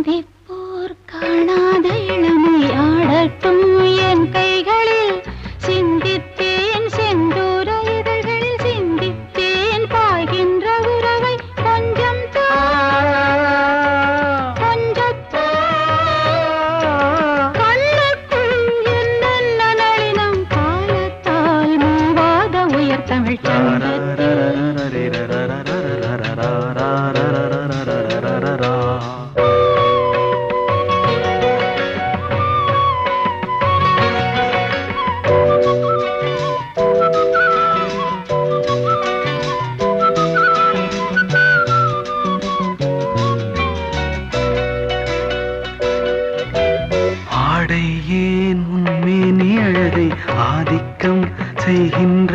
சிந்திப்போர் காணாத இளமை ஆடட்டும் என் கைகளில். சிந்தித்தேன் செந்தூர இதழ்களில் சிந்தித்தேன் பாய்கின்ற உறவை. கொஞ்சம் கண்ணுக்குள் என்னென்ன நளினம் காலத்தால் மூவாத உயர் தமிழ் ஏன் உன்மேனி அழகை ஆதிக்கம் செய்கின்ற